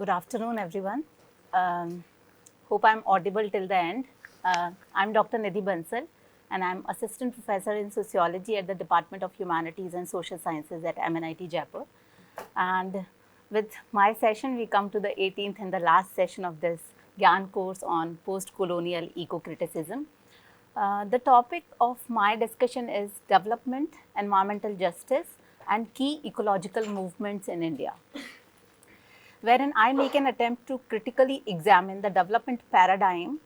Good afternoon, everyone. Hope I'm audible till the end. I'm Dr. Nidhi Bansal, and I'm Assistant Professor in Sociology at the Department of Humanities and Social Sciences at MNIT Jaipur. And with my session, we come to the 18th and the last session of this Gyan course on post-colonial eco-criticism. The topic of my discussion is development, environmental justice, and key ecological movements in India, wherein I make an attempt to critically examine the development paradigm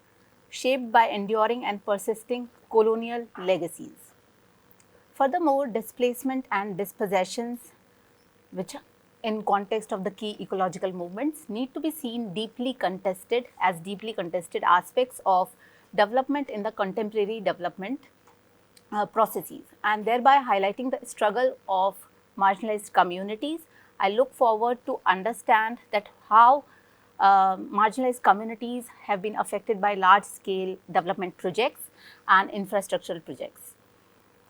shaped by enduring and persisting colonial legacies. Furthermore, displacement and dispossessions, which in context of the key ecological movements, need to be seen deeply contested aspects of development in the contemporary development processes, and thereby highlighting the struggle of marginalized communities. I look forward to understand that how marginalized communities have been affected by large-scale development projects and infrastructural projects.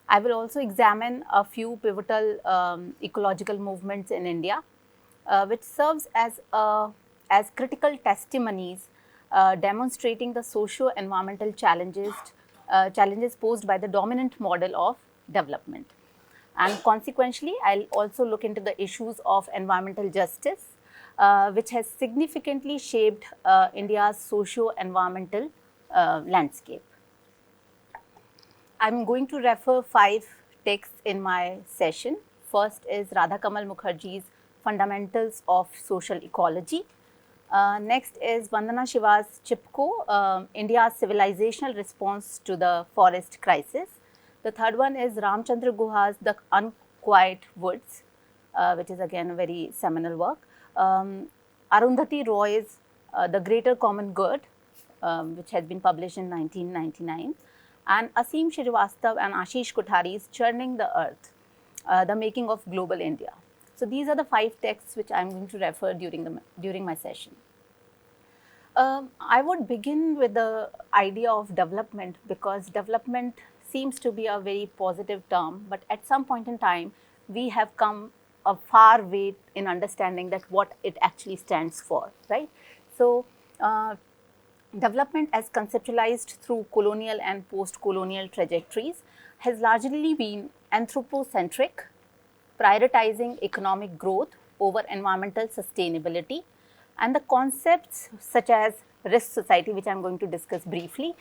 I will also examine a few pivotal ecological movements in India, which serves as critical testimonies demonstrating the socio-environmental challenges posed by the dominant model of development. And consequently, I'll also look into the issues of environmental justice, which has significantly shaped India's socio-environmental landscape. I'm going to refer 5 texts in my session. First is Radha Kamal Mukherjee's Fundamentals of Social Ecology. Next is Vandana Shiva's Chipko, India's Civilizational Response to the Forest Crisis. The third one is Ramchandra Guha's The Unquiet Woods, which is again a very seminal work. Arundhati Roy's The Greater Common Good, which has been published in 1999. And Asim Srivastava and Ashish Kothari's Churning the Earth, The Making of Global India. So these are the 5 texts which I am going to refer during my session. I would begin with the idea of development, because development seems to be a very positive term, but at some point in time, we have come a far way in understanding that what it actually stands for, right? So, development as conceptualized through colonial and post-colonial trajectories has largely been anthropocentric, prioritizing economic growth over environmental sustainability, and the concepts such as risk society, which I am going to discuss briefly,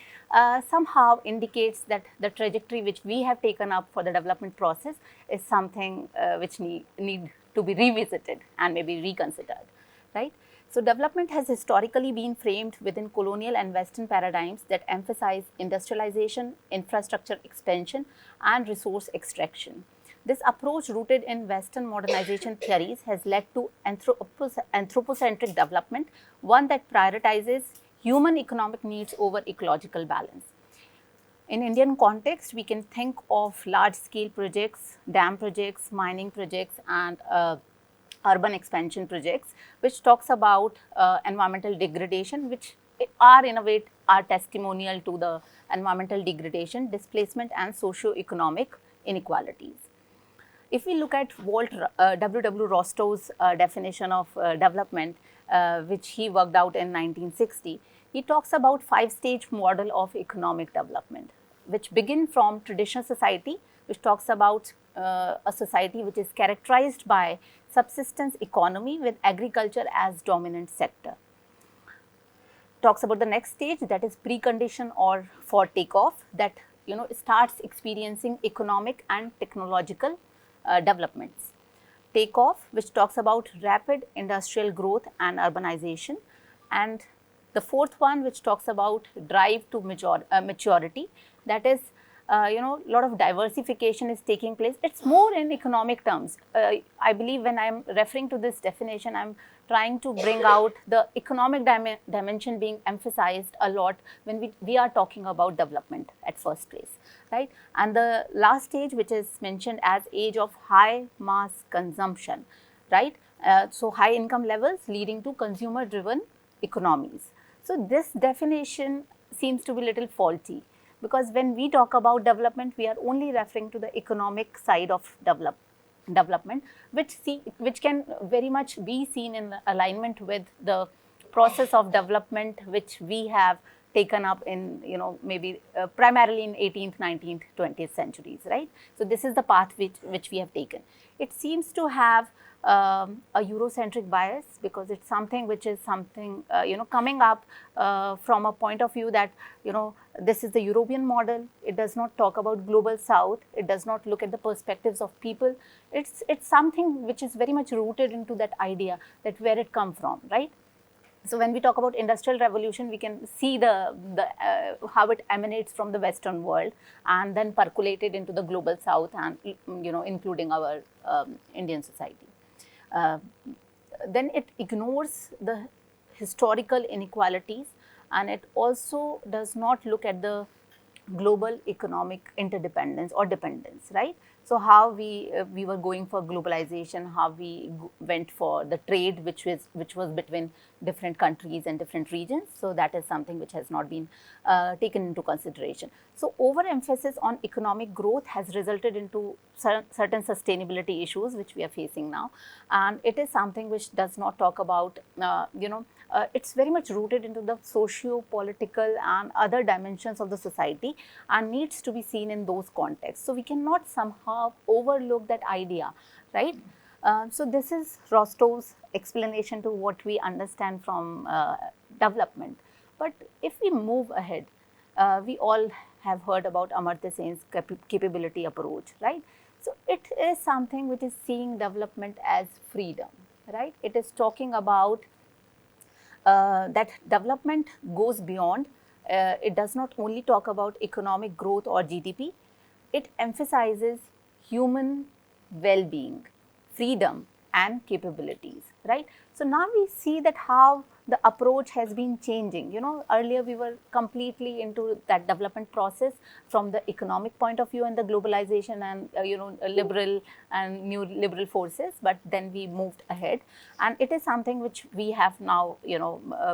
somehow indicates that the trajectory which we have taken up for the development process is something which need to be revisited and maybe reconsidered, right? So, development has historically been framed within colonial and Western paradigms that emphasize industrialization, infrastructure expansion, and resource extraction. This approach, rooted in Western modernization theories, has led to anthropocentric development, one that prioritizes human economic needs over ecological balance. In Indian context, we can think of large-scale projects, dam projects, mining projects, and urban expansion projects, which talks about environmental degradation, which are in a way are testimonial to the environmental degradation, displacement, and socio-economic inequalities. If we look at W.W. Rostow's definition of development, which he worked out in 1960, he talks about 5-stage model of economic development, which begin from traditional society, which talks about a society which is characterized by subsistence economy with agriculture as dominant sector. Talks about the next stage, that is precondition or for takeoff, that starts experiencing economic and technological developments. Takeoff, which talks about rapid industrial growth and urbanization, and the fourth one, which talks about drive to maturity, that is lot of diversification is taking place. It's more in economic terms. I believe when I'm referring to this definition, I'm trying to bring out the economic dimension being emphasized a lot when we are talking about development at first place, right? And the last stage, which is mentioned as age of high mass consumption, right? So high income levels leading to consumer driven economies. So this definition seems to be a little faulty, because when we talk about development, we are only referring to the economic side of development. development, which can very much be seen in alignment with the process of development which we have taken up in, maybe primarily in 18th, 19th, 20th centuries, right? So this is the path which we have taken. It seems to have a Eurocentric bias, because it's something which is something, coming up from a point of view that, this is the European model. It does not talk about global south. It does not look at the perspectives of people. It's something which is very much rooted into that idea that where it come from, right? So when we talk about industrial revolution, we can see the how it emanates from the Western world and then percolated into the global south, and including our Indian society. Uh, then it ignores the historical inequalities, and it also does not look at the global economic interdependence or dependence, right? So how we were going for globalization, how we went for the trade which was between different countries and different regions. So that is something which has not been taken into consideration. So overemphasis on economic growth has resulted into certain sustainability issues which we are facing now, and it is something which does not talk about it's very much rooted into the socio-political and other dimensions of the society, and needs to be seen in those contexts. So we cannot somehow overlook that idea, right? So this is Rostov's explanation to what we understand from development. But if we move ahead, we all have heard about Amartya Sen's capability approach, right? So it is something which is seeing development as freedom, right? It is talking about that development goes beyond. It does not only talk about economic growth or GDP. It emphasizes human well-being, freedom, and capabilities, right? So now we see that how the approach has been changing. Earlier we were completely into that development process from the economic point of view and the globalization and liberal and new liberal forces, but then we moved ahead, and it is something which we have now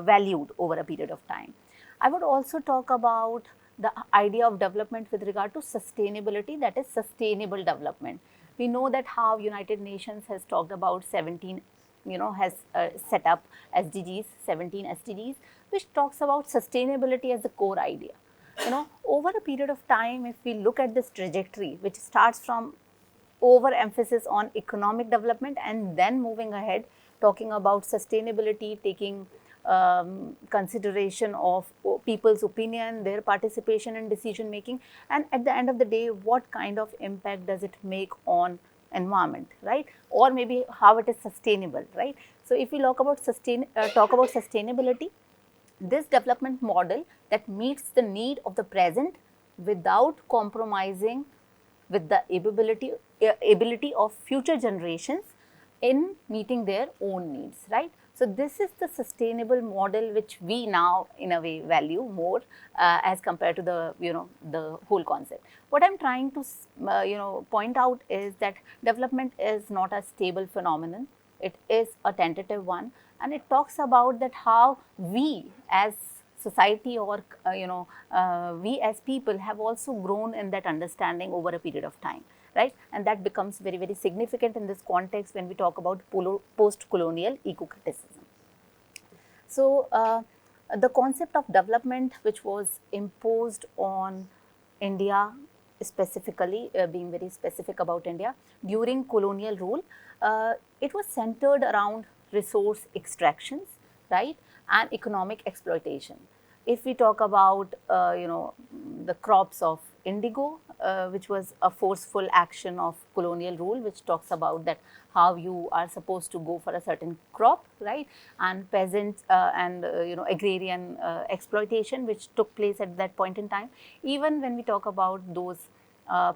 valued over a period of time. I would also talk about the idea of development with regard to sustainability, that is sustainable development. We know that how United Nations has talked about 17, has set up SDGs, 17 SDGs, which talks about sustainability as the core idea. Over a period of time, if we look at this trajectory, which starts from overemphasis on economic development and then moving ahead, talking about sustainability, taking consideration of people's opinion, their participation in decision making, and at the end of the day, what kind of impact does it make on environment, right? Or maybe how it is sustainable, right? So if we talk about sustainability, this development model that meets the need of the present without compromising with the ability of future generations in meeting their own needs, right? So this is the sustainable model which we now in a way value more as compared to the whole concept. What I'm trying to point out is that development is not a stable phenomenon. It is a tentative one, and it talks about that how we as society or we as people have also grown in that understanding over a period of time, right? And that becomes very, very significant in this context when we talk about post-colonial eco-criticism. So the concept of development which was imposed on India, specifically being very specific about India during colonial rule, it was centered around resource extractions, right, and economic exploitation. If we talk about the crops of indigo, which was a forceful action of colonial rule, which talks about that how you are supposed to go for a certain crop, right, and peasants and agrarian exploitation which took place at that point in time. Even when we talk about those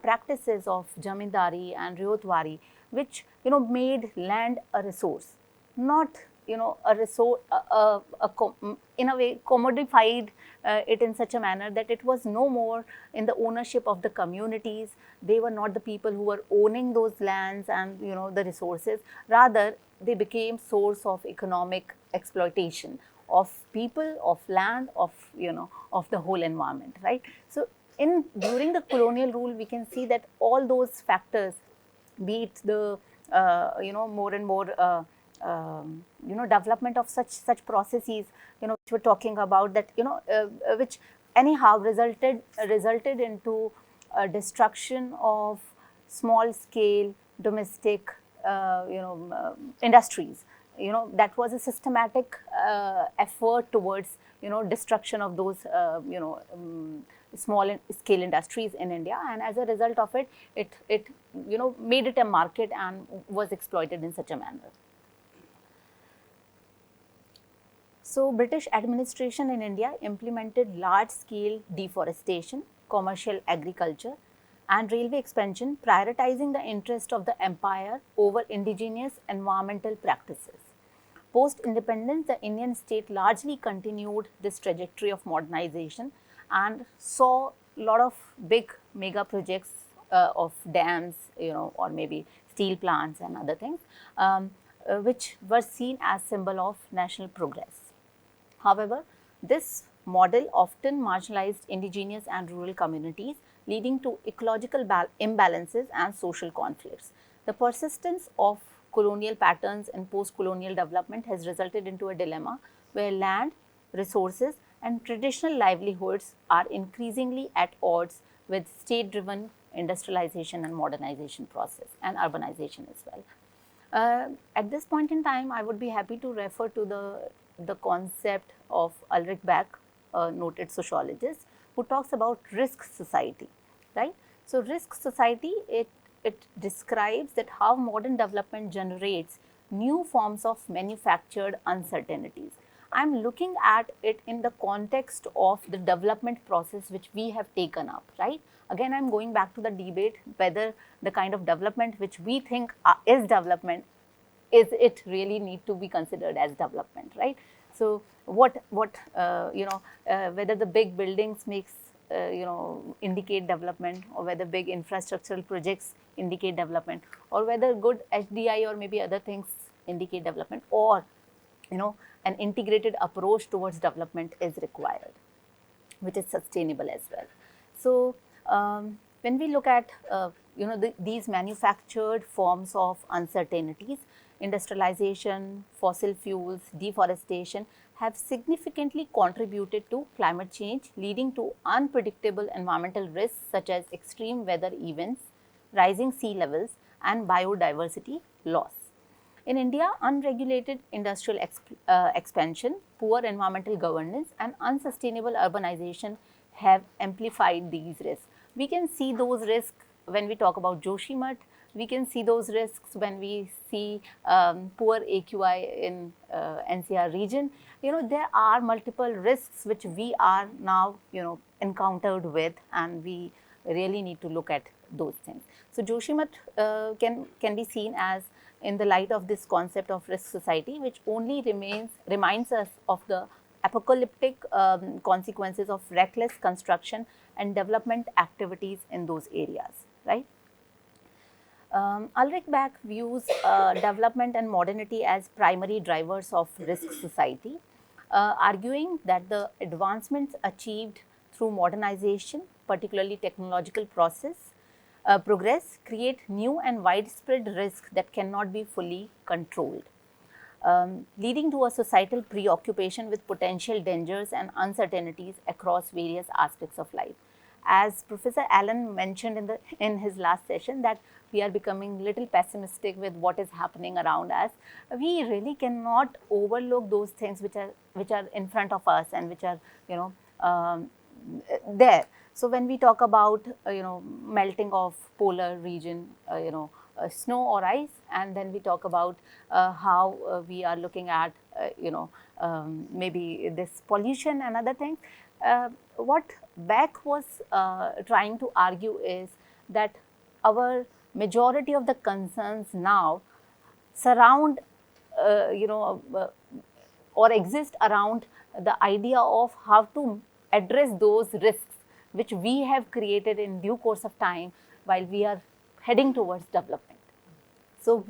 practices of jamindari and ryotwari, which made land a resource, not a resource, in a way commodified it in such a manner that it was no more in the ownership of the communities. They were not the people who were owning those lands and the resources. Rather, they became source of economic exploitation of people, of land, of of the whole environment, right? So during the colonial rule, we can see that all those factors be it the more and more development of such processes, which we're talking about, that which anyhow resulted into destruction of small scale domestic industries. That was a systematic effort towards destruction of those small scale industries in India, and as a result of it, it made it a market and was exploited in such a manner. So British administration in India implemented large-scale deforestation, commercial agriculture, and railway expansion, prioritizing the interest of the empire over indigenous environmental practices. Post-independence, the Indian state largely continued this trajectory of modernization and saw a lot of big mega projects of dams, or maybe steel plants and other things, which were seen as symbol of national progress. However, this model often marginalized indigenous and rural communities, leading to ecological imbalances and social conflicts. The persistence of colonial patterns in post-colonial development has resulted into a dilemma where land, resources, and traditional livelihoods are increasingly at odds with state-driven industrialization and modernization process, and urbanization as well. At this point in time, I would be happy to refer to the concept of Ulrich Beck, a noted sociologist, who talks about risk society, right? So risk society, it describes that how modern development generates new forms of manufactured uncertainties. I'm looking at it in the context of the development process which we have taken up, right? Again, I'm going back to the debate whether the kind of development which we think is development, is it really need to be considered as development, right? So whether the big buildings makes indicate development, or whether big infrastructural projects indicate development, or whether good HDI or maybe other things indicate development, or an integrated approach towards development is required, which is sustainable as well. So when we look at these manufactured forms of uncertainties, industrialization, fossil fuels, deforestation have significantly contributed to climate change, leading to unpredictable environmental risks such as extreme weather events, rising sea levels, and biodiversity loss. In India, unregulated industrial expansion, poor environmental governance, and unsustainable urbanization have amplified these risks. We can see those risks when we talk about Joshimath. We can see those risks when we see poor AQI in NCR region. There are multiple risks which we are now, encountered with, and we really need to look at those things. So Joshimath can be seen as in the light of this concept of risk society, which only reminds us of the apocalyptic consequences of reckless construction and development activities in those areas, right? Ulrich Beck views development and modernity as primary drivers of risk society, arguing that the advancements achieved through modernization, particularly technological progress, create new and widespread risks that cannot be fully controlled, leading to a societal preoccupation with potential dangers and uncertainties across various aspects of life. As Professor Allen mentioned in his last session, that we are becoming little pessimistic with what is happening around us. We really cannot overlook those things which are in front of us and which are there. So when we talk about melting of polar region, snow or ice, and then we talk about how we are looking at maybe this pollution and other things. What Beck was trying to argue is that our majority of the concerns now surround or exist around the idea of how to address those risks which we have created in due course of time while we are heading towards development. So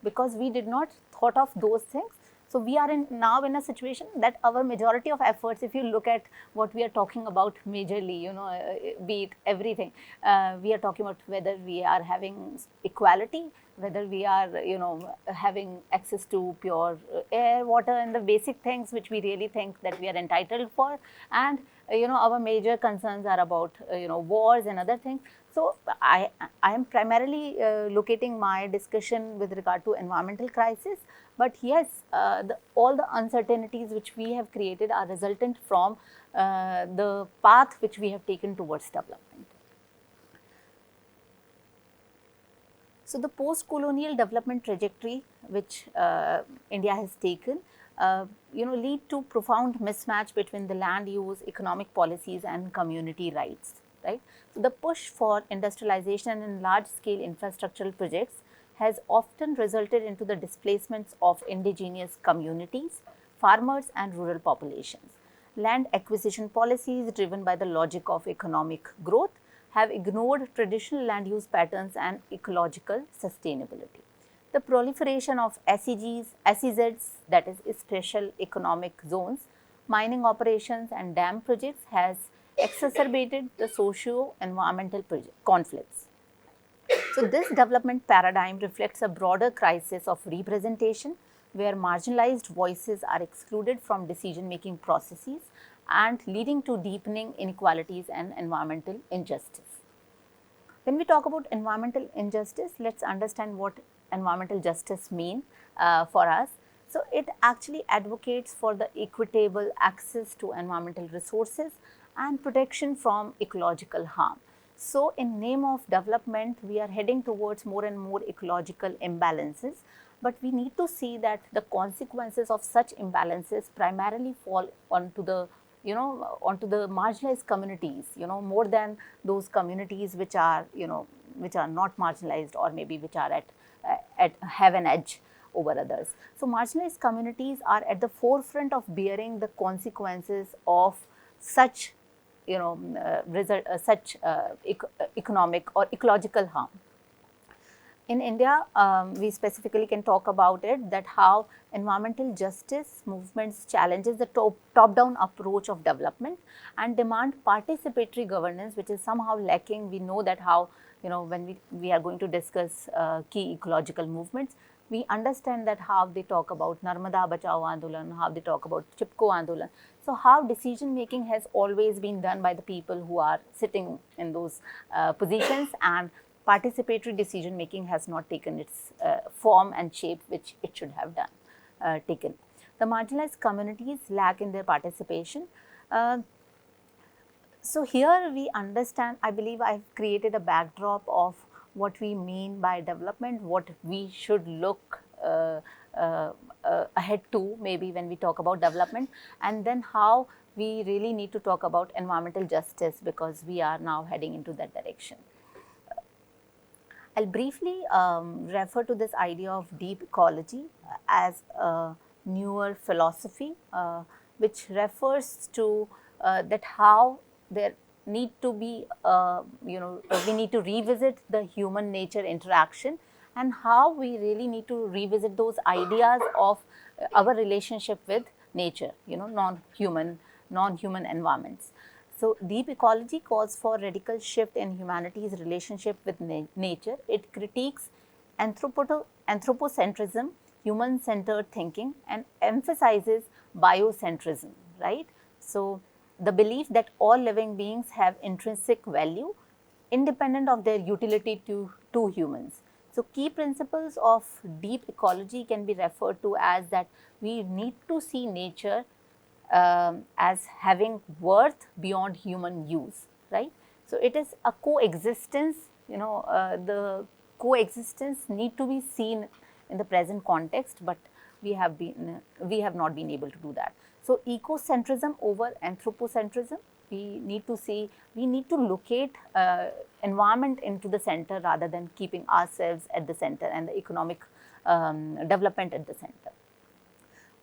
because we did not thought of those things, So we are now in a situation that our majority of efforts, if you look at what we are talking about majorly, be it everything, we are talking about whether we are having equality, whether we are, having access to pure air, water, and the basic things which we really think that we are entitled for. And, our major concerns are about, wars and other things. So I am primarily locating my discussion with regard to environmental crisis. But yes, all the uncertainties which we have created are resultant from the path which we have taken towards development. So the post-colonial development trajectory which India has taken, lead to profound mismatch between the land use, economic policies, and community rights. Right. So the push for industrialization and large-scale infrastructural projects has often resulted into the displacements of indigenous communities, farmers, and rural populations. Land acquisition policies driven by the logic of economic growth have ignored traditional land use patterns and ecological sustainability. The proliferation of SEZs, that is special economic zones, mining operations and dam projects has exacerbated the socio-environmental conflicts. So this development paradigm reflects a broader crisis of representation where marginalized voices are excluded from decision-making processes and leading to deepening inequalities and environmental injustice. When we talk about environmental injustice, let's understand what environmental justice means for us. So it actually advocates for the equitable access to environmental resources and protection from ecological harm. So in name of development, we are heading towards more and more ecological imbalances, but we need to see that the consequences of such imbalances primarily fall onto the onto the marginalized communities, more than those communities which are, which are not marginalized, or maybe which are at have an edge over others. So marginalized communities are at the forefront of bearing the consequences of such, economic or ecological harm. In India, we specifically can talk about it, that how environmental justice movements challenges the top-down approach of development and demand participatory governance, which is somehow lacking. We know that how, when we are going to discuss key ecological movements, we understand that how they talk about Narmada Bachao Andolan, how they talk about Chipko Andolan. So how decision making has always been done by the people who are sitting in those positions, and participatory decision making has not taken its form and shape which it should have taken. The marginalized communities lack in their participation. So here we understand, I believe I've created a backdrop of what we mean by development, what we should look ahead to maybe when we talk about development, and then how we really need to talk about environmental justice, because we are now heading into that direction. I'll briefly refer to this idea of deep ecology as a newer philosophy, which refers to that how there need to be, we need to revisit the human nature interaction, and how we really need to revisit those ideas of our relationship with nature, non-human environments. So deep ecology calls for radical shift in humanity's relationship with nature. It critiques anthropocentrism, human-centered thinking, and emphasizes biocentrism, right? So the belief that all living beings have intrinsic value independent of their utility to humans. So key principles of deep ecology can be referred to as that we need to see nature as having worth beyond human use, right? So it is a coexistence, the coexistence need to be seen in the present context, but we have not been able to do that. So ecocentrism over anthropocentrism, we need to locate environment into the center rather than keeping ourselves at the center and the economic development at the center.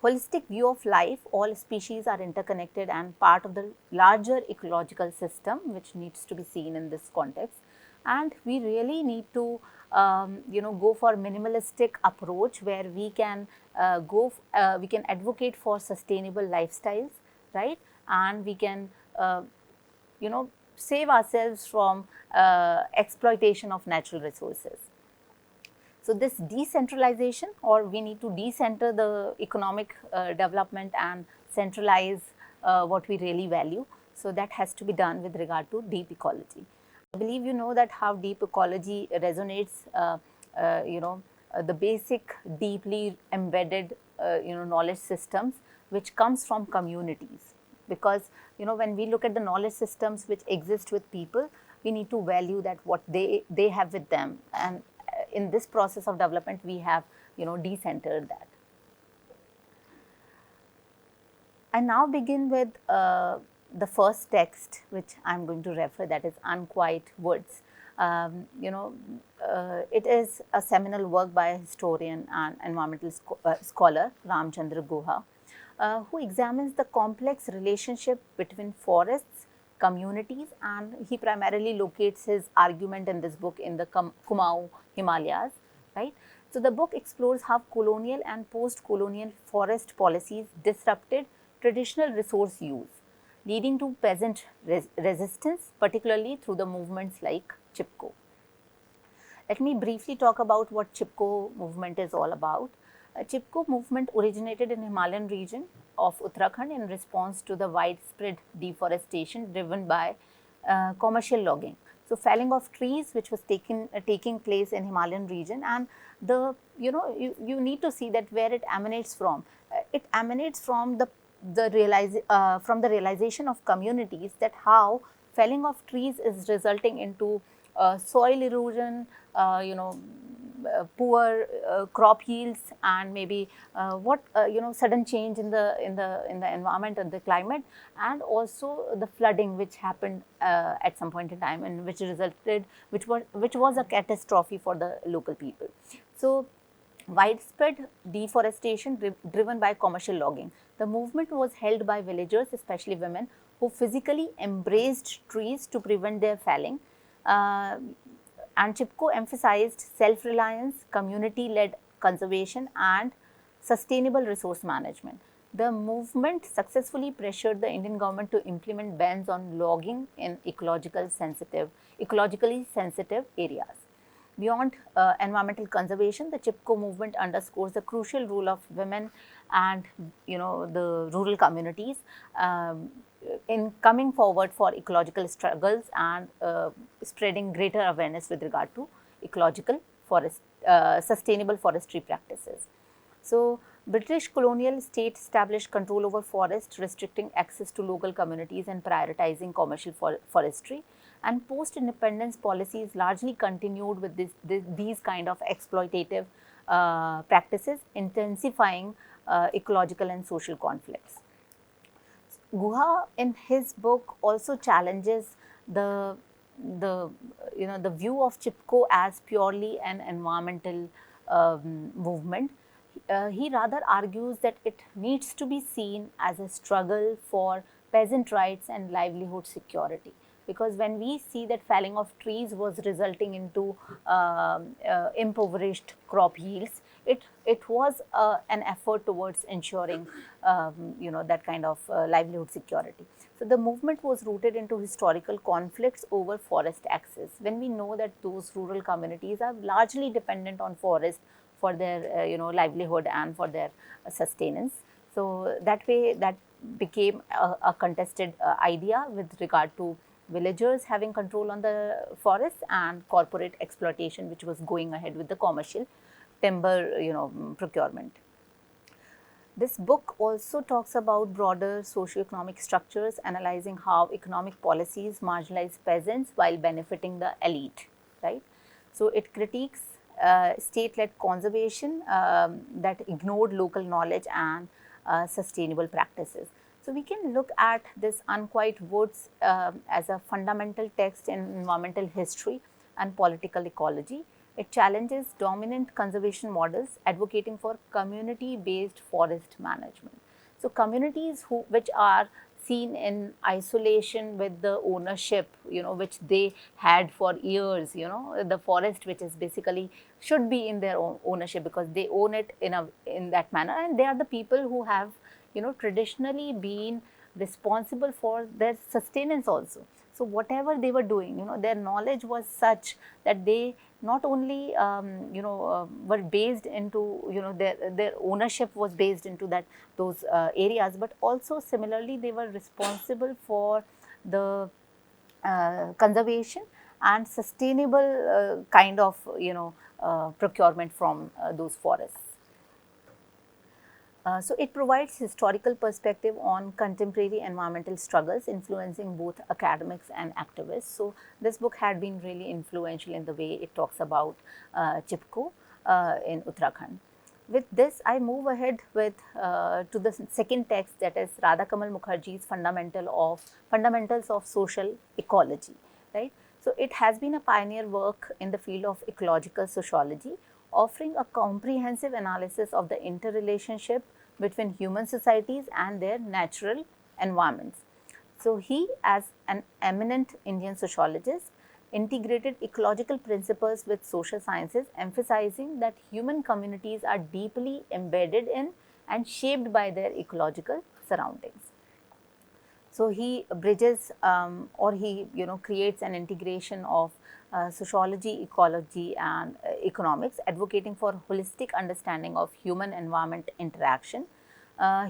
Holistic view of life, all species are interconnected and part of the larger ecological system, which needs to be seen in this context. And we really need to, go for minimalistic approach where we can we can advocate for sustainable lifestyles, right? And we can, save ourselves from exploitation of natural resources. So this decentralization, or we need to decenter the economic development and centralize what we really value. So that has to be done with regard to deep ecology. I believe you know that how deep ecology resonates, the basic, deeply embedded, knowledge systems which comes from communities. Because when we look at the knowledge systems which exist with people, we need to value that what they have with them, and in this process of development we have decentered that. I now begin with the first text which I am going to refer, that is Unquiet Woods. It is a seminal work by a historian and environmental scholar Ramchandra Guha, who examines the complex relationship between forests, communities, and he primarily locates his argument in this book in the Kumaon Himalayas, right? So the book explores how colonial and post-colonial forest policies disrupted traditional resource use, leading to peasant resistance, particularly through the movements like Chipko. Let me briefly talk about what Chipko movement is all about. Chipko movement originated in Himalayan region of Uttarakhand in response to the widespread deforestation driven by commercial logging. So felling of trees which was taking place in Himalayan region, and you need to see that where it emanates from. It emanates from the realization of communities that how felling of trees is resulting into soil erosion, poor crop yields, and maybe sudden change in the environment and the climate, and also the flooding which happened at some point in time, and which was a catastrophe for the local people. So widespread deforestation driven by commercial logging. The movement was held by villagers, especially women, who physically embraced trees to prevent their felling. And Chipko emphasized self-reliance, community-led conservation, and sustainable resource management. The movement successfully pressured the Indian government to implement bans on logging in ecologically sensitive areas. Beyond environmental conservation, the Chipko movement underscores the crucial role of women and the rural communities in coming forward for ecological struggles and spreading greater awareness with regard to sustainable forestry practices. So British colonial state established control over forests, restricting access to local communities and prioritizing commercial forestry. And post-independence policies largely continued with these kind of exploitative practices, intensifying ecological and social conflicts. Guha, in his book, also challenges the view of Chipko as purely an environmental movement. He rather argues that it needs to be seen as a struggle for peasant rights and livelihood security. Because when we see that felling of trees was resulting into impoverished crop yields, it was an effort towards ensuring that kind of livelihood security. So the movement was rooted into historical conflicts over forest access. When we know that those rural communities are largely dependent on forest for their livelihood and for their sustenance. So that way that became a contested idea with regard to villagers having control on the forests and corporate exploitation which was going ahead with the commercial timber procurement. This book also talks about broader socio-economic structures, analyzing how economic policies marginalize peasants while benefiting the elite, right? So it critiques state-led conservation that ignored local knowledge and sustainable practices. So we can look at this Unquiet Woods as a fundamental text in environmental history and political ecology. It challenges dominant conservation models, advocating for community-based forest management. So communities which are seen in isolation with the ownership, which they had for years. The forest, which is basically should be in their own ownership because they own it in that manner, and they are the people who have traditionally been responsible for their sustenance also. So whatever they were doing, their knowledge was such that they not only were based into, their ownership was based into those areas, but also similarly they were responsible for the conservation and sustainable kind of procurement from those forests. So it provides historical perspective on contemporary environmental struggles influencing both academics and activists. So this book had been really influential in the way it talks about Chipko in Uttarakhand. With this, I move ahead with to the second text, that is Radha Kamal Mukherjee's Fundamentals of Social Ecology. Right. So it has been a pioneer work in the field of ecological sociology, offering a comprehensive analysis of the interrelationship between human societies and their natural environments. So he, as an eminent Indian sociologist, integrated ecological principles with social sciences, emphasizing that human communities are deeply embedded in and shaped by their ecological surroundings. So he bridges or he creates an integration of sociology, ecology and economics, advocating for holistic understanding of human environment interaction.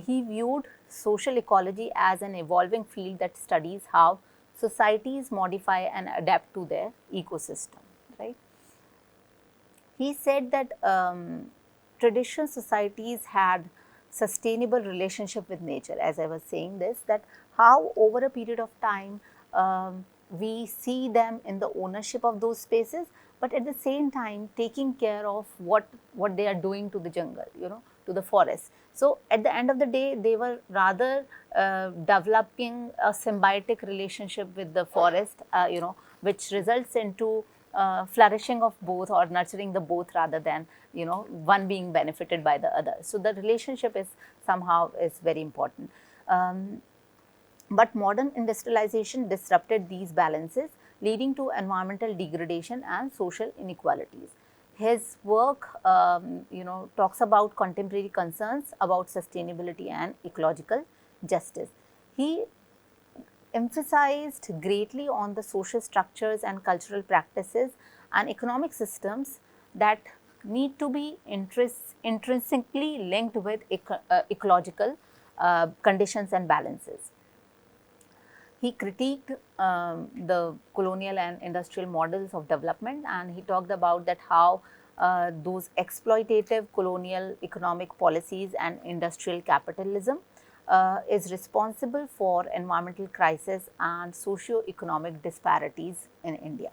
He viewed social ecology as an evolving field that studies how societies modify and adapt to their ecosystem. Right? He said that traditional societies had sustainable relationship with nature, as I was saying this, that how over a period of time we see them in the ownership of those spaces, but at the same time taking care of what they are doing to the jungle, to the forest. So at the end of the day, they were rather developing a symbiotic relationship with the forest, which results into flourishing of both or nurturing the both rather than one being benefited by the other. So the relationship is somehow is very important. But modern industrialization disrupted these balances, leading to environmental degradation and social inequalities. His work talks about contemporary concerns about sustainability and ecological justice. He emphasized greatly on the social structures and cultural practices and economic systems that need to be intrinsically linked with ecological conditions and balances. He critiqued the colonial and industrial models of development, and he talked about that how those exploitative colonial economic policies and industrial capitalism is responsible for environmental crisis and socio-economic disparities in India.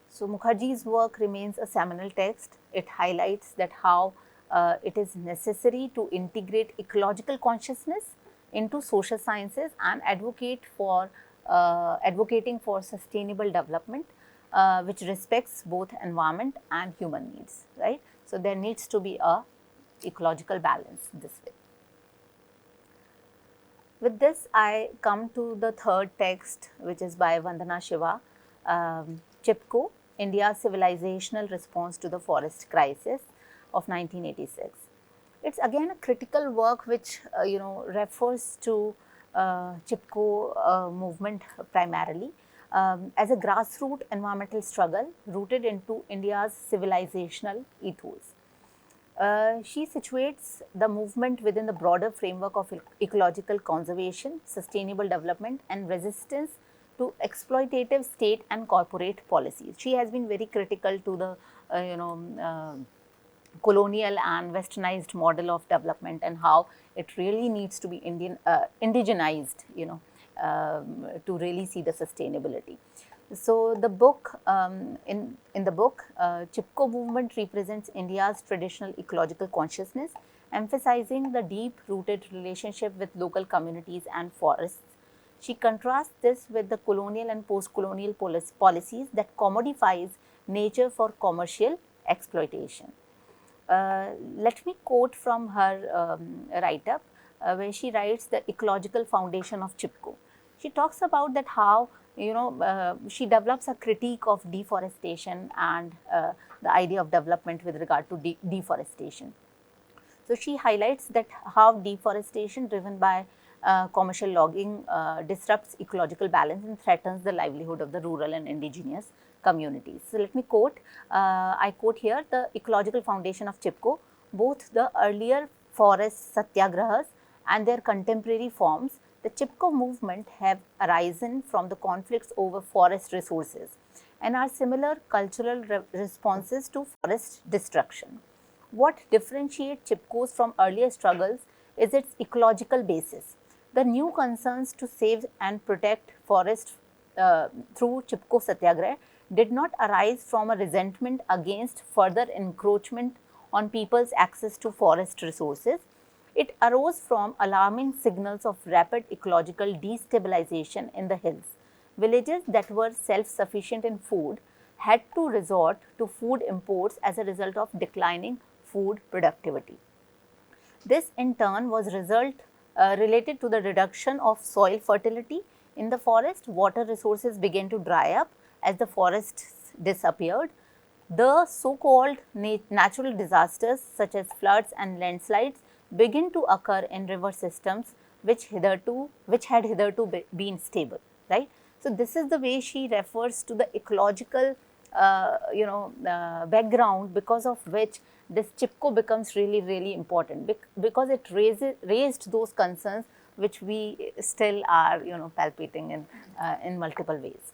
So Mukherjee's work remains a seminal text. It highlights that how it is necessary to integrate ecological consciousness into social sciences and advocating for sustainable development, which respects both environment and human needs. Right. So there needs to be a ecological balance this way. With this, I come to the third text, which is by Vandana Shiva, Chipko, India's Civilizational Response to the Forest Crisis of 1986. It's again a critical work which refers to Chipko movement primarily as a grassroots environmental struggle rooted into India's civilizational ethos. She situates the movement within the broader framework of ecological conservation, sustainable development and resistance to exploitative state and corporate policies. She has been very critical to the colonial and westernized model of development and how it really needs to be indigenized, to really see the sustainability. So the book, in the book, Chipko movement represents India's traditional ecological consciousness, emphasizing the deep-rooted relationship with local communities and forests. She contrasts this with the colonial and post-colonial policies that commodifies nature for commercial exploitation. Let me quote from her write-up. where she writes the ecological foundation of Chipko. She talks about that how she develops a critique of deforestation and the idea of development with regard to deforestation. So she highlights that how deforestation driven by commercial logging disrupts ecological balance and threatens the livelihood of the rural and indigenous communities. So let me quote, I quote here the ecological foundation of Chipko. Both the earlier forest satyagrahas and their contemporary forms, the Chipko movement have arisen from the conflicts over forest resources and are similar cultural responses to forest destruction. What differentiates Chipko's from earlier struggles is its ecological basis. The new concerns to save and protect forests through Chipko Satyagraha did not arise from a resentment against further encroachment on people's access to forest resources. It arose from alarming signals of rapid ecological destabilization in the hills. Villages that were self-sufficient in food had to resort to food imports as a result of declining food productivity. This in turn was related to the reduction of soil fertility in the forest. Water resources began to dry up as the forests disappeared. The so-called natural disasters such as floods and landslides begin to occur in river systems which had hitherto been stable, right? So this is the way she refers to the ecological background because of which this Chipko becomes really important because it raised those concerns which we still are palpating in multiple ways.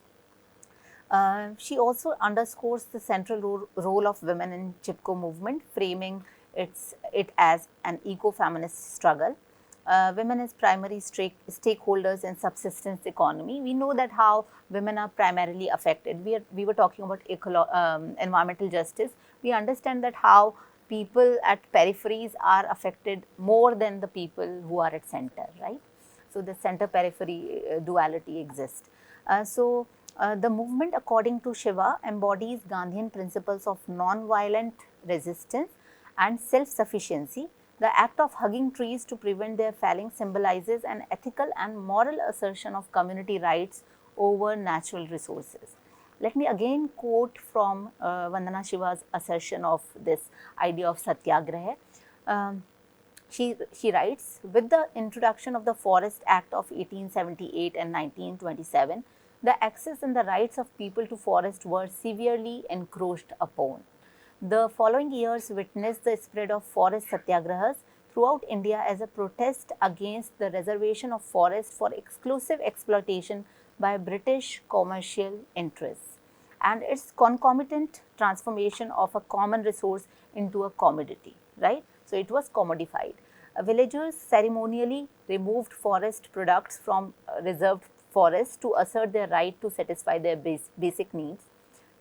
She also underscores the central role of women in Chipko movement, framing it as an eco-feminist struggle. Women as primary stakeholders in subsistence economy. We know that how women are primarily affected. We were talking about environmental justice. We understand that how people at peripheries are affected more than the people who are at center, right? So the center periphery duality exists. The movement, according to Shiva, embodies Gandhian principles of non-violent resistance and self-sufficiency. The act of hugging trees to prevent their felling symbolizes an ethical and moral assertion of community rights over natural resources. Let me again quote from Vandana Shiva's assertion of this idea of satyagraha. She writes, with the introduction of the Forest Act of 1878 and 1927, the access and the rights of people to forest were severely encroached upon. The following years witnessed the spread of forest satyagrahas throughout India as a protest against the reservation of forests for exclusive exploitation by British commercial interests and its concomitant transformation of a common resource into a commodity, right? So it was commodified. Villagers ceremonially removed forest products from reserved forests to assert their right to satisfy their basic needs.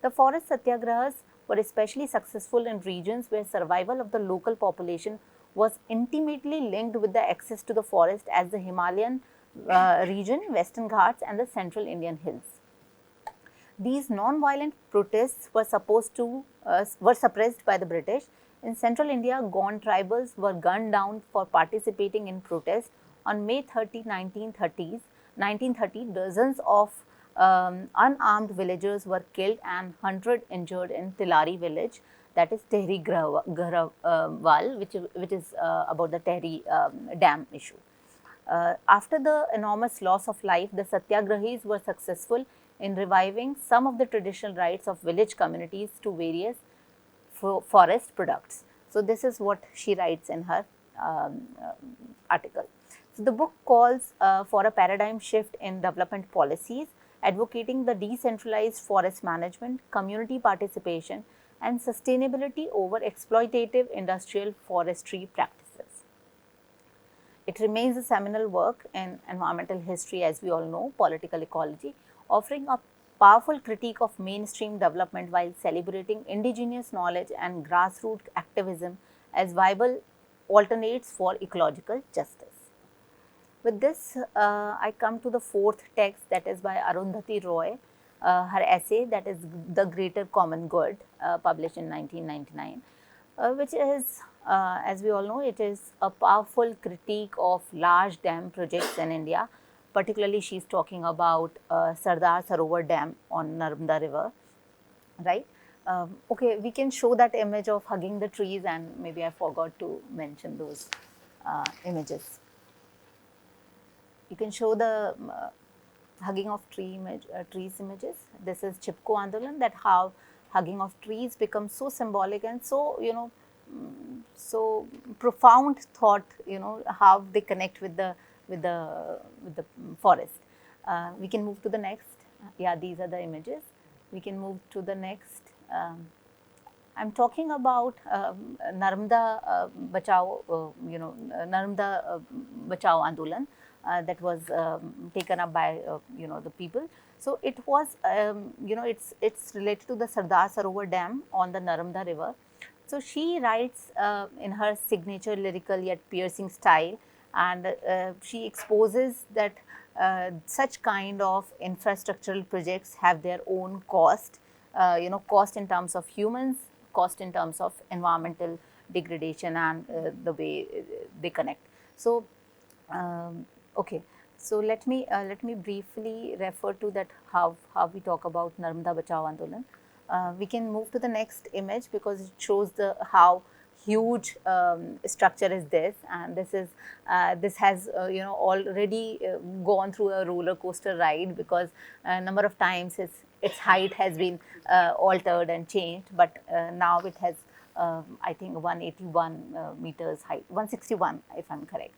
The forest satyagrahas were especially successful in regions where survival of the local population was intimately linked with the access to the forest as the Himalayan region, Western Ghats and the central Indian hills. These non-violent protests were suppressed by the British. In central India, Gond tribals were gunned down for participating in protests. On May 30, 1930, dozens of unarmed villagers were killed and 100 injured in Tilari village, that is Tehri Garhwal, which is about the Tehri dam issue. After the enormous loss of life, the satyagrahis were successful in reviving some of the traditional rights of village communities to various forest products. So this is what she writes in her article. So the book calls for a paradigm shift in development policies, advocating the decentralized forest management, community participation and sustainability over exploitative industrial forestry practices. It remains a seminal work in environmental history, as we all know, political ecology, offering a powerful critique of mainstream development while celebrating indigenous knowledge and grassroots activism as viable alternates for ecological justice. With this, I come to the fourth text, that is by Arundhati Roy, her essay, that is The Greater Common Good, published in 1999, which is As we all know, it is a powerful critique of large dam projects in India. Particularly, she's talking about Sardar Sarovar Dam on Narmada River, right? Okay, we can show that image of hugging the trees, and maybe I forgot to mention those images. You can show the hugging of trees images. This is Chipko Andolan, that how hugging of trees becomes so symbolic and so, so profound thought, how they connect with the forest. We can move to the next. Yeah, these are the images. We can move to the next. I'm talking about Narmada Bachao, Narmada Bachao Andolan that was taken up by the people. So it was it's related to the Sardar Sarovar Dam on the Narmada River. So she writes in her signature lyrical yet piercing style, and she exposes that such kind of infrastructural projects have their own cost, cost in terms of humans, cost in terms of environmental degradation, and the way they connect. So, okay. So let me briefly refer to that how we talk about Narmada Bachao Andolan. We can move to the next image because it shows the how huge structure is this, and this has already gone through a roller coaster ride, because a number of times its height has been altered and changed, but now it has I think 181 meters height, 161 if I'm correct.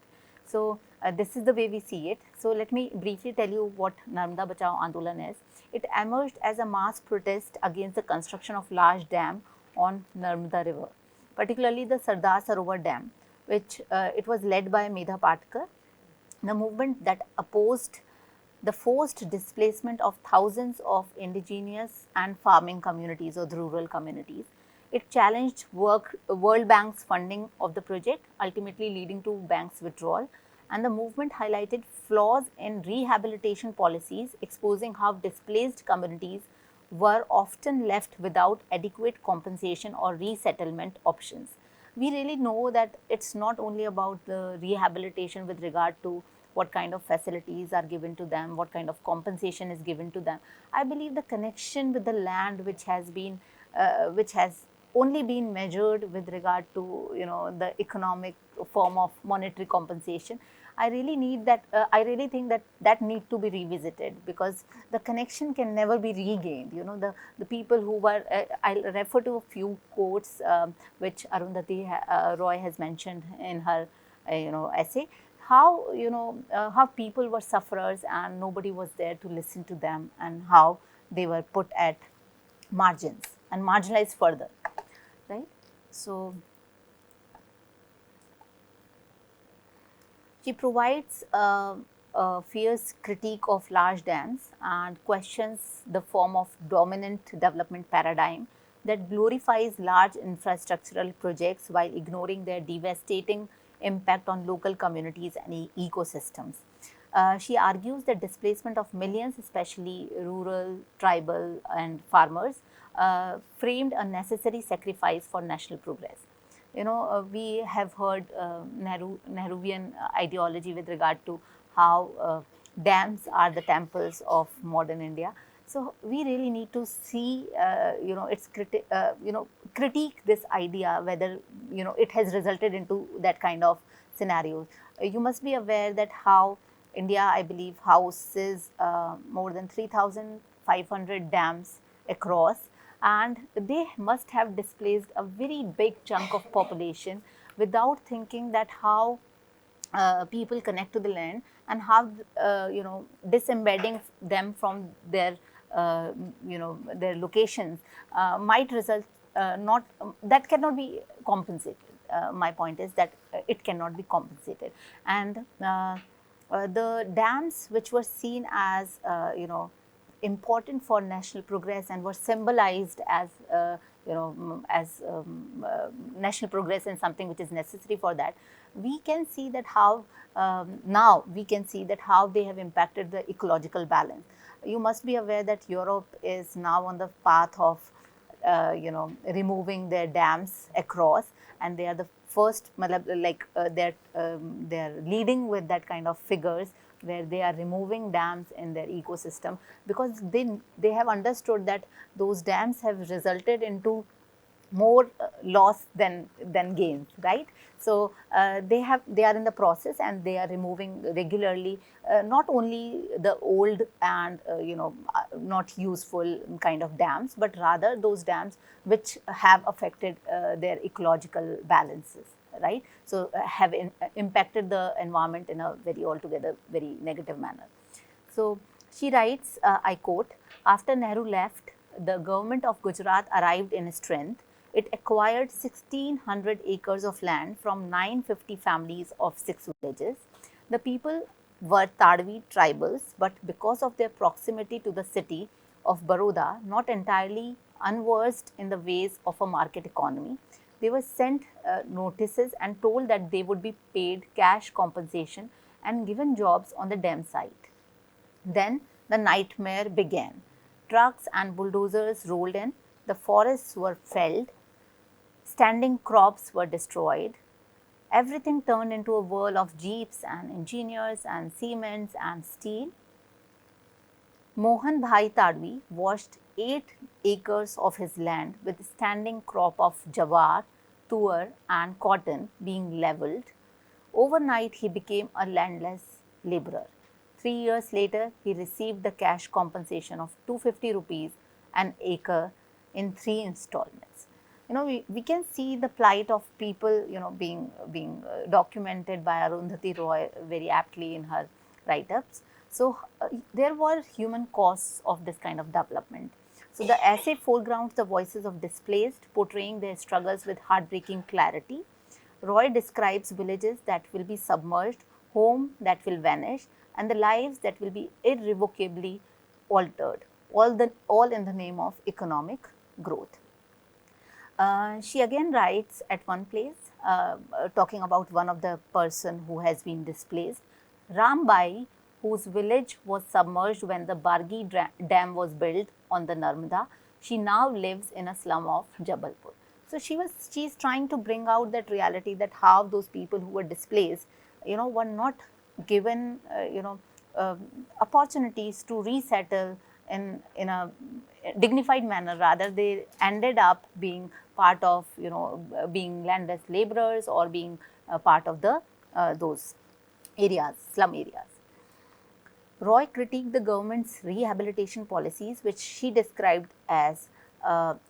So this is the way we see it. So let me briefly tell you what Narmada Bachao Andolan is. It emerged as a mass protest against the construction of large dam on Narmada River, particularly the Sardar Sarovar Dam, which it was led by Medha Patkar, the movement that opposed the forced displacement of thousands of indigenous and farming communities or the rural communities. It challenged World Bank's funding of the project, ultimately leading to bank's withdrawal. And the movement highlighted flaws in rehabilitation policies, exposing how displaced communities were often left without adequate compensation or resettlement options. We really know that it's not only about the rehabilitation with regard to what kind of facilities are given to them, what kind of compensation is given to them. I believe the connection with the land, which has only been measured with regard to the economic form of monetary compensation. I really need that. I really think that need to be revisited, because the connection can never be regained. The people who were. I'll refer to a few quotes which Arundhati Roy has mentioned in her essay. How people were sufferers and nobody was there to listen to them, and how they were put at margins and marginalized further, right? So she provides a fierce critique of large dams and questions the form of dominant development paradigm that glorifies large infrastructural projects while ignoring their devastating impact on local communities and ecosystems. She argues that displacement of millions, especially rural, tribal, and farmers, framed a necessary sacrifice for national progress. We have heard Nehruvian ideology with regard to how dams are the temples of modern India. So we really need to see, critique this idea whether it has resulted into that kind of scenarios. You must be aware that how India, I believe, houses more than 3,500 dams across, and they must have displaced a very big chunk of population without thinking that how people connect to the land, and how disembedding them from their their locations might result not that cannot be compensated. My point is that it cannot be compensated, and the dams which were seen as important for national progress and were symbolized as national progress and something which is necessary for that, we can see that how now we can see that how they have impacted the ecological balance. You must be aware that Europe is now on the path of removing their dams across, and they are the first, like they're leading with that kind of figures where they are removing dams in their ecosystem, because they have understood that those dams have resulted into more loss than gains, right? So they are in the process, and they are removing regularly, not only the old and not useful kind of dams, but rather those dams which have affected their ecological balances, right? So have impacted the environment in a very altogether very negative manner. So she writes, I quote, after Nehru left, the government of Gujarat arrived in strength. It acquired 1600 acres of land from 950 families of 6 villages. The people were Tadvi tribals, but because of their proximity to the city of Baroda, not entirely unversed in the ways of a market economy, they were sent notices and told that they would be paid cash compensation and given jobs on the dam site. Then the nightmare began. Trucks and bulldozers rolled in, the forests were felled, standing crops were destroyed. Everything turned into a whirl of jeeps and engineers and cements and steel. Mohan Bhai Tadvi watched 8 acres of his land with standing crop of jawar, tuar and cotton being levelled. Overnight, he became a landless laborer. 3 years later, he received the cash compensation of 250 rupees an acre in 3 installments. We can see the plight of people, being documented by Arundhati Roy very aptly in her write-ups. So there were human costs of this kind of development. So the essay foregrounds the voices of displaced, portraying their struggles with heartbreaking clarity. Roy describes villages that will be submerged, home that will vanish, and the lives that will be irrevocably altered, all in the name of economic growth. She again writes at one place, talking about one of the person who has been displaced, Rambai, whose village was submerged when the Bargi dam was built on the Narmada. She now lives in a slum of Jabalpur. So she's trying to bring out that reality, that how those people who were displaced, were not given, opportunities to resettle in a dignified manner. Rather, they ended up being part of, being landless laborers, or being part of the those areas, slum areas. Roy critiqued the government's rehabilitation policies, which she described as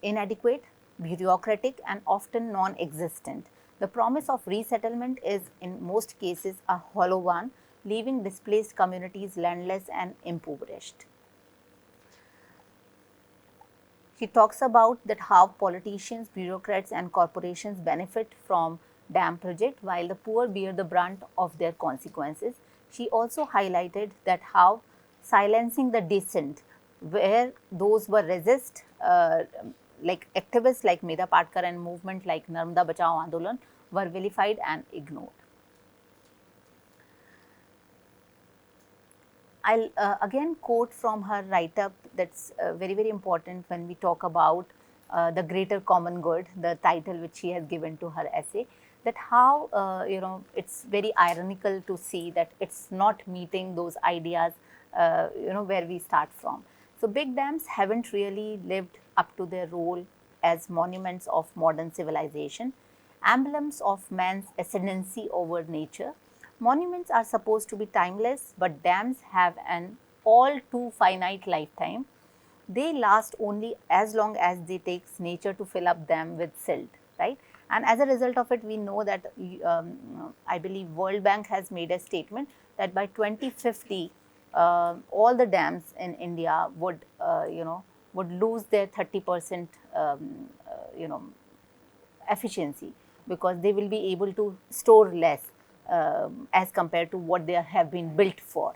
inadequate, bureaucratic, and often non existent. The promise of resettlement is, in most cases, a hollow one, leaving displaced communities landless and impoverished. She talks about that how politicians, bureaucrats, and corporations benefit from dam project while the poor bear the brunt of their consequences. She also highlighted that how silencing the dissent, where those were resist, like activists like Medha Patkar and movement like Narmada Bachao Andolan, were vilified and ignored. I'll again quote from her write-up that's very important when we talk about the greater common good, the title which she has given to her essay, that how, it's very ironical to see that it's not meeting those ideas, where we start from. So big dams haven't really lived up to their role as monuments of modern civilization, emblems of man's ascendancy over nature. Monuments are supposed to be timeless, but dams have an all too finite lifetime. They last only as long as they takes nature to fill up them with silt, right? And as a result of it, we know that I believe World Bank has made a statement that by 2050, all the dams in India would, would lose their 30%, efficiency, because they will be able to store less as compared to what they have been built for,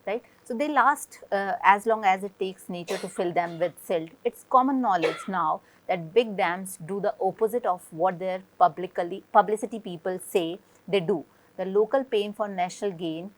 right? So they last as long as it takes nature to fill them with silt. It's common knowledge now that big dams do the opposite of what their publicity people say they do. The local pain for national gain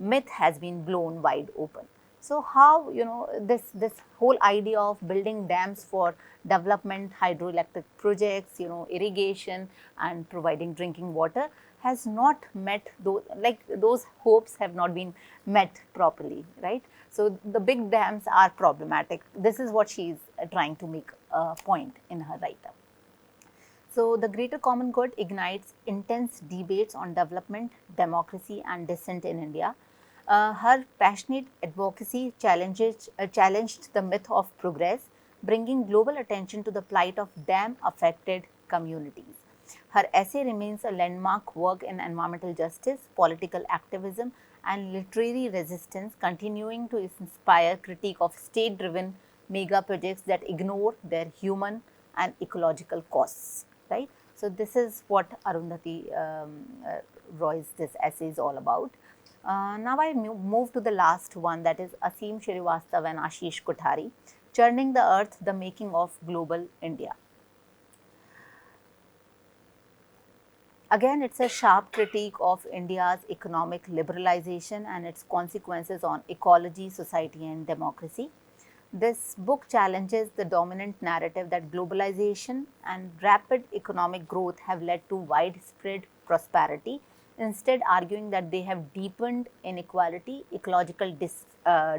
myth has been blown wide open. So how, this whole idea of building dams for development, hydroelectric projects, irrigation and providing drinking water has not met those, like those hopes have not been met properly, right? So the big dams are problematic. This is what she is trying to make a point in her write-up. So, the greater common good ignites intense debates on development, democracy, and dissent in India. Her passionate advocacy challenged the myth of progress, bringing global attention to the plight of dam affected communities. Her essay remains a landmark work in environmental justice, political activism, and literary resistance, continuing to inspire critique of state driven mega projects that ignore their human and ecological costs. Right? So, this is what Arundhati Roy's this essay is all about. Now, I move to the last one, that is Asim Shrivastava and Ashish Kothari, Churning the Earth, the Making of Global India. Again, it's a sharp critique of India's economic liberalization and its consequences on ecology, society, and democracy. This book challenges the dominant narrative that globalization and rapid economic growth have led to widespread prosperity, instead, arguing that they have deepened inequality, ecological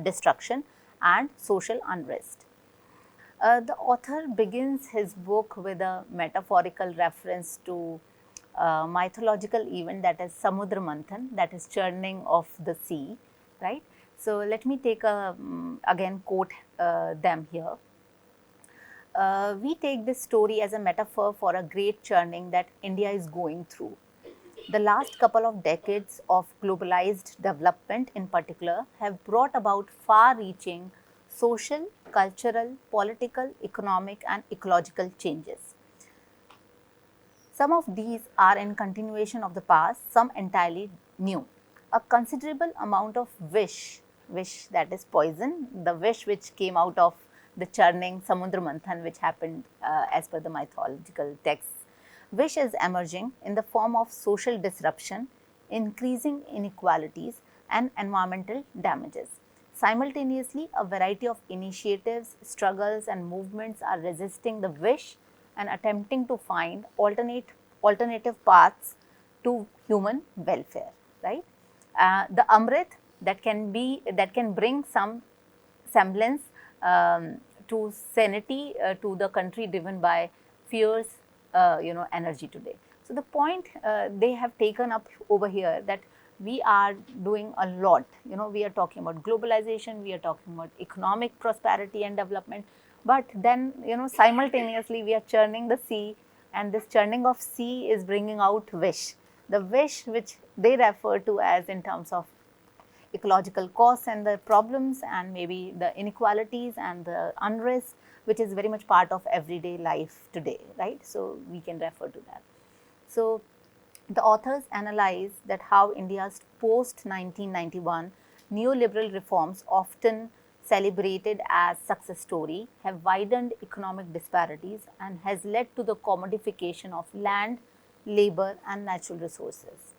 destruction, and social unrest. The author begins his book with a metaphorical reference to mythological event, that is Samudra Manthan, that is churning of the sea, right? So, let me take a again quote them here. We take this story as a metaphor for a great churning that India is going through. The last couple of decades of globalized development in particular have brought about far-reaching social, cultural, political, economic and ecological changes. Some of these are in continuation of the past, some entirely new. A considerable amount of wish that is poison, the wish which came out of the churning Samudra Manthan, which happened as per the mythological texts. Wish is emerging in the form of social disruption, increasing inequalities, and environmental damages. Simultaneously, a variety of initiatives, struggles, and movements are resisting the wish and attempting to find alternative paths to human welfare. Right? The Amrit that can bring some semblance to sanity to the country driven by fierce energy today. So, the point they have taken up over here, that we are doing a lot, we are talking about globalization, we are talking about economic prosperity and development, but then simultaneously we are churning the sea, and this churning of sea is bringing out wish, the wish which they refer to as in terms of ecological costs and the problems, and maybe the inequalities and the unrest, which is very much part of everyday life today, right? So, we can refer to that. So, the authors analyze that how India's post 1991 neoliberal reforms, often celebrated as success story, have widened economic disparities and has led to the commodification of land, labor and natural resources.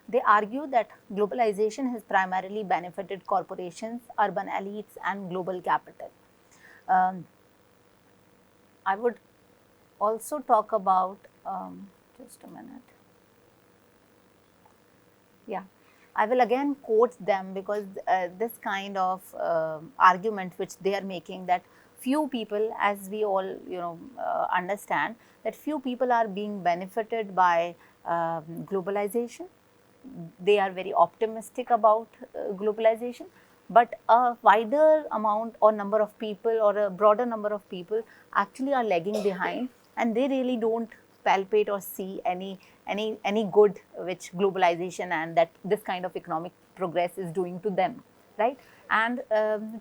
They argue that globalization has primarily benefited corporations, urban elites and global capital. Um, I would also talk about, just a minute. Yeah, I will again quote them, because this kind of argument which they are making, that few people, as we all understand, that few people are being benefited by globalization. They are very optimistic about globalization, but a wider amount or number of people, or a broader number of people, actually are lagging behind, and they really don't palpate or see any good which globalization and that this kind of economic progress is doing to them, right? And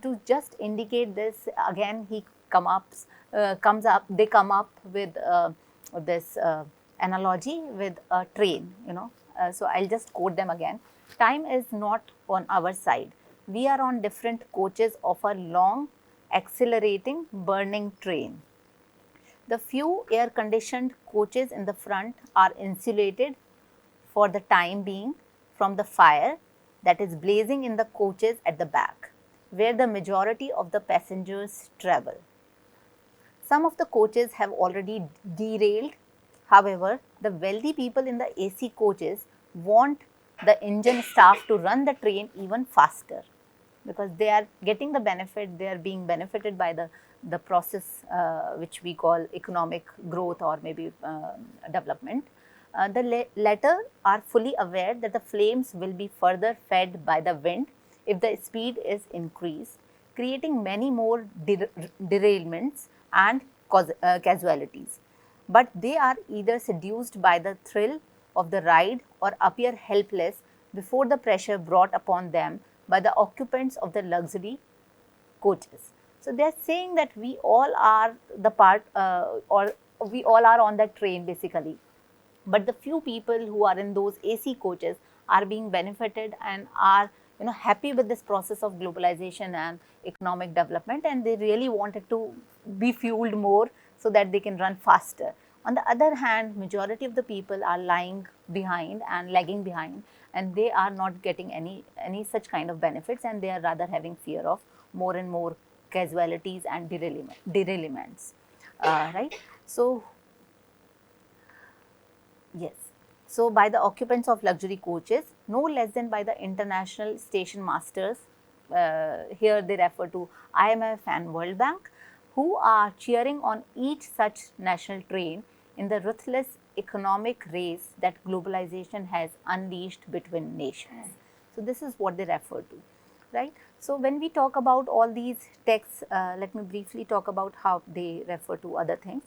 to just indicate this, again he they come up with this analogy with a train, so I'll just quote them again. Time is not on our side. We are on different coaches of a long, accelerating, burning train. The few air-conditioned coaches in the front are insulated for the time being from the fire that is blazing in the coaches at the back. where the majority of the passengers travel. Some of the coaches have already derailed. However, the wealthy people in the AC coaches want the engine staff to run the train even faster because they are getting the benefit, they are being benefited by the process which we call economic growth or maybe development. The latter are fully aware that the flames will be further fed by the wind if the speed is increased, creating many more derailments and casualties. But they are either seduced by the thrill of the ride or appear helpless before the pressure brought upon them by the occupants of the luxury coaches. So they are saying that we all are the part or we all are on that train basically, but the few people who are in those AC coaches are being benefited and are happy with this process of globalization and economic development, and they really wanted to be fueled more so that they can run faster. On the other hand, majority of the people are lying behind and lagging behind, and they are not getting any such kind of benefits, and they are rather having fear of more and more casualties and derailments, right? So yes. So, by the occupants of luxury coaches, no less than by the international station masters, here they refer to IMF and World Bank, who are cheering on each such national train in the ruthless economic race that globalization has unleashed between nations. So, this is what they refer to, right? So, when we talk about all these texts, let me briefly talk about how they refer to other things.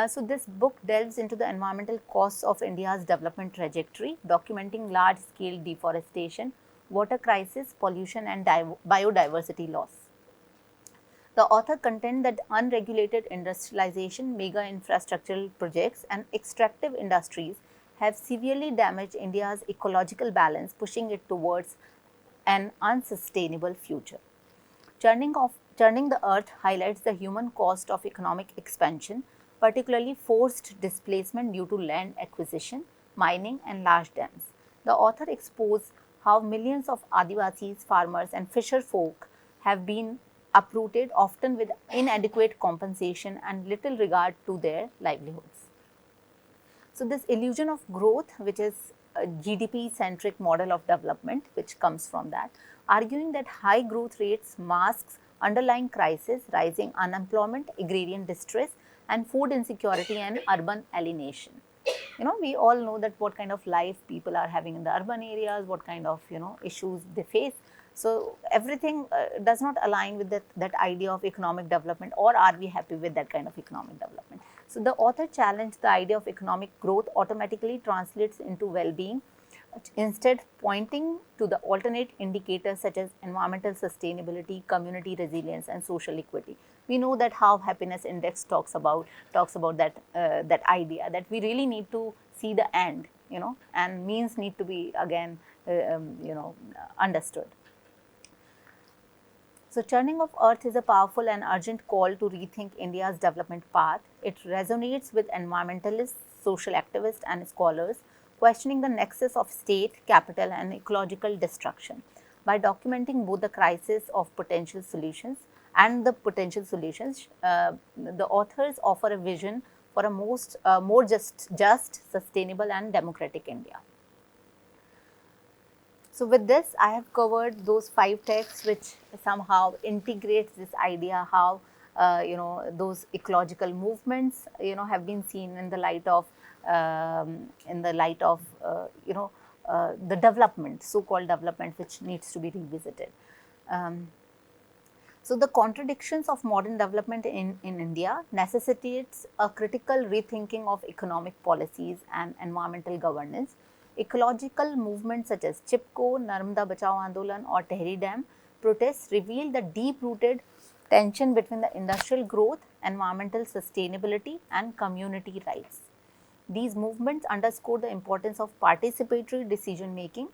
So, this book delves into the environmental costs of India's development trajectory, documenting large scale deforestation, water crisis, pollution, and biodiversity loss. The author contends that unregulated industrialization, mega infrastructural projects, and extractive industries have severely damaged India's ecological balance, pushing it towards an unsustainable future. Turning the earth highlights the human cost of economic expansion, particularly forced displacement due to land acquisition, mining, and large dams. The author exposed how millions of Adivasis, farmers, and fisher folk have been uprooted, often with inadequate compensation and little regard to their livelihoods. So, this illusion of growth, which is a GDP centric model of development, which comes from that, arguing that high growth rates masks underlying crisis, rising unemployment, agrarian distress, and food insecurity and urban alienation. We all know that what kind of life people are having in the urban areas, what kind of issues they face. So everything does not align with that idea of economic development, or are we happy with that kind of economic development? So the author challenged the idea of economic growth automatically translates into well-being, instead pointing to the alternate indicators such as environmental sustainability, community resilience, and social equity. We know that how happiness index talks about that idea that we really need to see the end, and means need to be again understood. So, churning of earth is a powerful and urgent call to rethink India's development path. It resonates with environmentalists, social activists, and scholars questioning the nexus of state, capital, and ecological destruction. By documenting both the crisis of potential solutions and the potential solutions, the authors offer a vision for a more just, sustainable, and democratic India. So, with this, I have covered those 5 texts which somehow integrates this idea how those ecological movements have been seen in the light of the development, so-called development, which needs to be revisited. So, the contradictions of modern development in India necessitates a critical rethinking of economic policies and environmental governance. Ecological movements such as Chipko, Narmada Bachao Andolan, or Tehri Dam protests reveal the deep-rooted tension between the industrial growth, environmental sustainability, and community rights. These movements underscore the importance of participatory decision-making,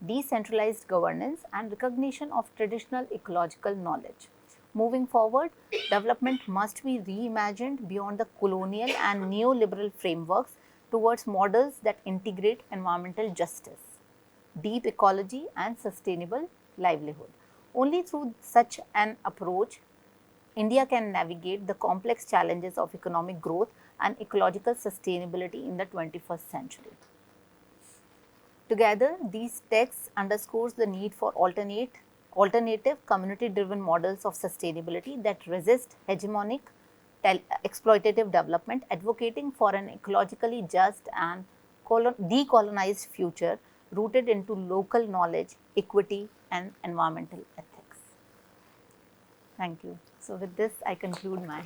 decentralized governance, and recognition of traditional ecological knowledge. Moving forward, development must be reimagined beyond the colonial and neoliberal frameworks towards models that integrate environmental justice, deep ecology, and sustainable livelihood. Only through such an approach, India can navigate the complex challenges of economic growth and ecological sustainability in the 21st century. Together, these texts underscores the need for alternative community-driven models of sustainability that resist hegemonic exploitative development, advocating for an ecologically just and decolonized future rooted into local knowledge, equity, and environmental ethics. Thank you. So with this, I conclude my